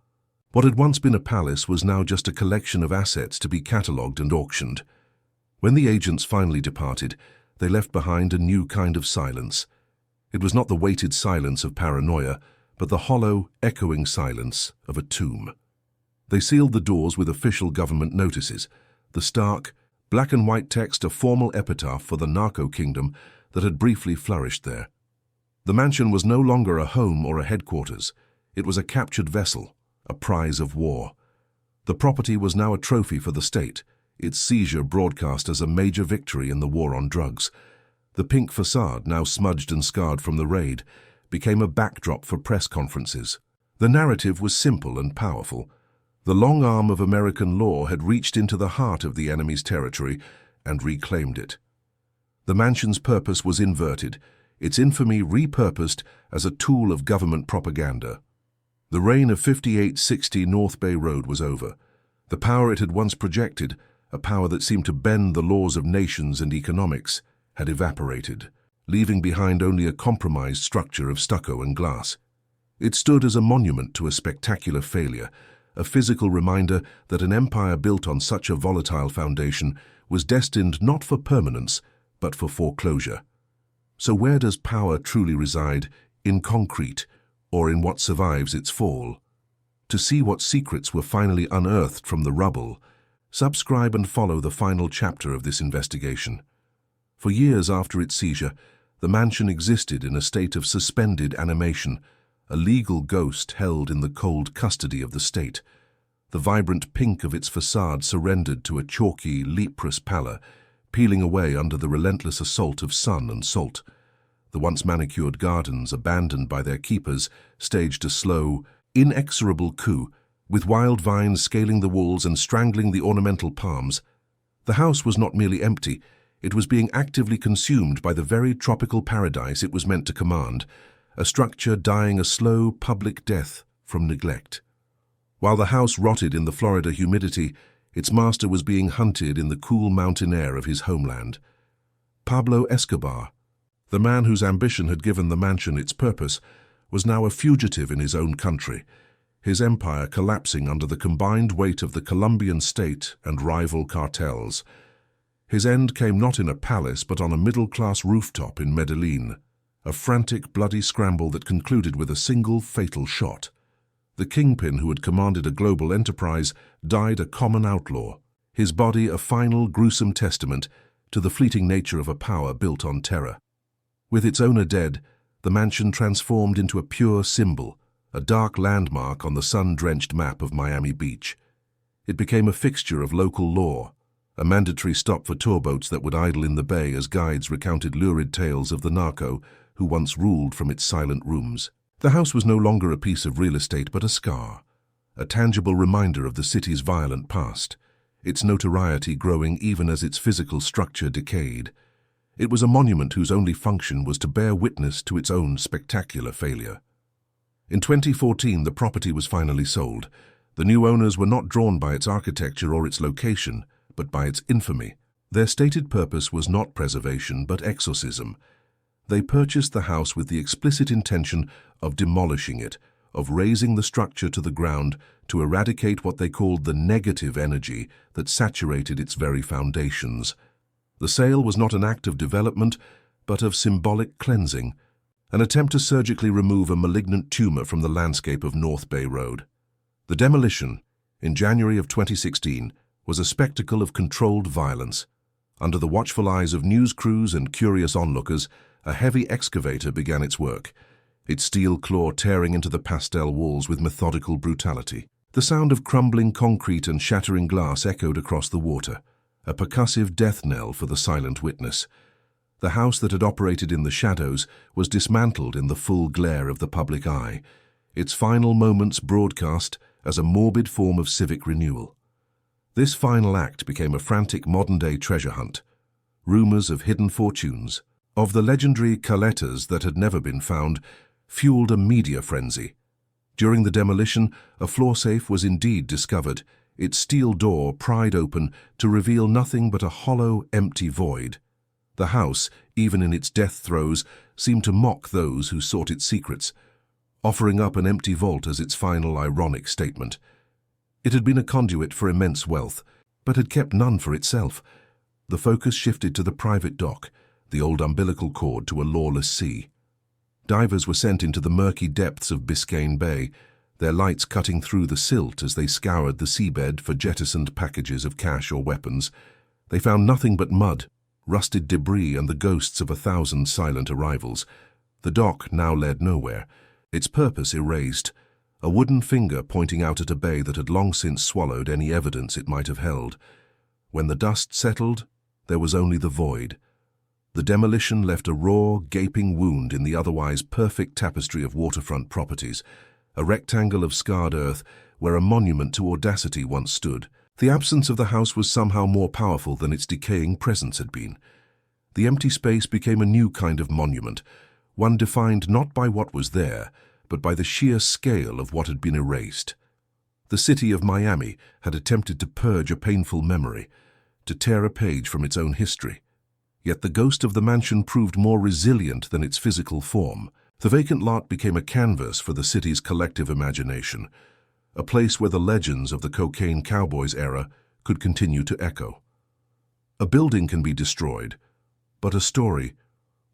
What had once been a palace was now just a collection of assets to be catalogued and auctioned. When the agents finally departed, they left behind a new kind of silence. It was not the weighted silence of paranoia, but the hollow, echoing silence of a tomb. They sealed the doors with official government notices, the stark, black and white text a formal epitaph for the narco kingdom that had briefly flourished there. The mansion was no longer a home or a headquarters. It was a captured vessel, a prize of war. The property was now a trophy for the state, its seizure broadcast as a major victory in the war on drugs. The pink facade, now smudged and scarred from the raid, became a backdrop for press conferences. The narrative was simple and powerful. The long arm of American law had reached into the heart of the enemy's territory and reclaimed it. The mansion's purpose was inverted, its infamy repurposed as a tool of government propaganda. The reign of 5860 North Bay Road was over. The power it had once projected, a power that seemed to bend the laws of nations and economics, had evaporated, leaving behind only a compromised structure of stucco and glass. It stood as a monument to a spectacular failure, a physical reminder that an empire built on such a volatile foundation was destined not for permanence, but for foreclosure. So where does power truly reside, in concrete, or in what survives its fall? To see what secrets were finally unearthed from the rubble, subscribe and follow the final chapter of this investigation. For years after its seizure, the mansion existed in a state of suspended animation, a legal ghost held in the cold custody of the state. The vibrant pink of its facade surrendered to a chalky, leprous pallor, peeling away under the relentless assault of sun and salt. The once manicured gardens, abandoned by their keepers, staged a slow, inexorable coup, with wild vines scaling the walls and strangling the ornamental palms. The house was not merely empty, it was being actively consumed by the very tropical paradise it was meant to command, a structure dying a slow public death from neglect. While the house rotted in the Florida humidity, its master was being hunted in the cool mountain air of his homeland. Pablo Escobar, the man whose ambition had given the mansion its purpose, was now a fugitive in his own country, his empire collapsing under the combined weight of the Colombian state and rival cartels. His end came not in a palace but on a middle-class rooftop in Medellin, a frantic, bloody scramble that concluded with a single fatal shot. The kingpin who had commanded a global enterprise died a common outlaw, his body a final, gruesome testament to the fleeting nature of a power built on terror. With its owner dead, the mansion transformed into a pure symbol, a dark landmark on the sun-drenched map of Miami Beach. It became a fixture of local law, a mandatory stop for tour boats that would idle in the bay as guides recounted lurid tales of the narco who once ruled from its silent rooms. The house was no longer a piece of real estate but a scar, a tangible reminder of the city's violent past, its notoriety growing even as its physical structure decayed. It was a monument whose only function was to bear witness to its own spectacular failure. In 2014, the property was finally sold. The new owners were not drawn by its architecture or its location, but by its infamy. Their stated purpose was not preservation but exorcism. They purchased the house with the explicit intention of demolishing it, of razing the structure to the ground to eradicate what they called the negative energy that saturated its very foundations. The sale was not an act of development, but of symbolic cleansing, an attempt to surgically remove a malignant tumor from the landscape of North Bay Road. The demolition, in January of 2016, was a spectacle of controlled violence. Under the watchful eyes of news crews and curious onlookers, a heavy excavator began its work, its steel claw tearing into the pastel walls with methodical brutality. The sound of crumbling concrete and shattering glass echoed across the water, a percussive death knell for the silent witness. The house that had operated in the shadows was dismantled in the full glare of the public eye, its final moments broadcast as a morbid form of civic renewal. This final act became a frantic modern-day treasure hunt. Rumors of hidden fortunes, of the legendary caletas that had never been found, fueled a media frenzy. During the demolition, a floor safe was indeed discovered, its steel door pried open to reveal nothing but a hollow, empty void. The house, even in its death throes, seemed to mock those who sought its secrets, offering up an empty vault as its final ironic statement. It had been a conduit for immense wealth, but had kept none for itself. The focus shifted to the private dock, the old umbilical cord to a lawless sea. Divers were sent into the murky depths of Biscayne Bay, their lights cutting through the silt as they scoured the seabed for jettisoned packages of cash or weapons. They found nothing but mud, rusted debris and the ghosts of 1,000 silent arrivals. The dock now led nowhere, its purpose erased, a wooden finger pointing out at a bay that had long since swallowed any evidence it might have held. When the dust settled, there was only the void. The demolition left a raw, gaping wound in the otherwise perfect tapestry of waterfront properties, a rectangle of scarred earth where a monument to audacity once stood. The absence of the house was somehow more powerful than its decaying presence had been. The empty space became a new kind of monument, one defined not by what was there, but by the sheer scale of what had been erased. The city of Miami had attempted to purge a painful memory, to tear a page from its own history. Yet the ghost of the mansion proved more resilient than its physical form. The vacant lot became a canvas for the city's collective imagination, a place where the legends of the cocaine cowboys era could continue to echo. A building can be destroyed, but a story,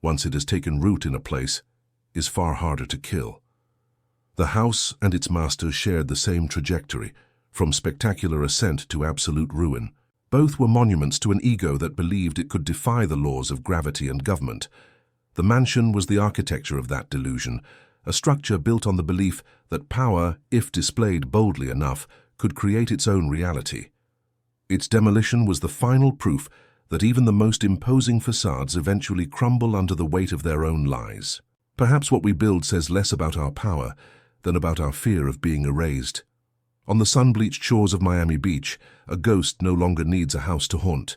once it has taken root in a place, is far harder to kill. The house and its masters shared the same trajectory, from spectacular ascent to absolute ruin. Both were monuments to an ego that believed it could defy the laws of gravity and government. The mansion was the architecture of that delusion, a structure built on the belief that power, if displayed boldly enough, could create its own reality. Its demolition was the final proof that even the most imposing facades eventually crumble under the weight of their own lies. Perhaps what we build says less about our power than about our fear of being erased. On the sun-bleached shores of Miami Beach, a ghost no longer needs a house to haunt.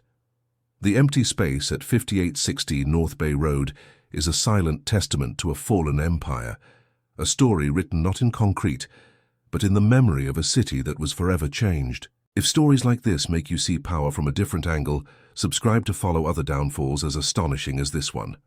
The empty space at 5860 North Bay Road is a silent testament to a fallen empire, a story written not in concrete, but in the memory of a city that was forever changed. If stories like this make you see power from a different angle, subscribe to follow other downfalls as astonishing as this one.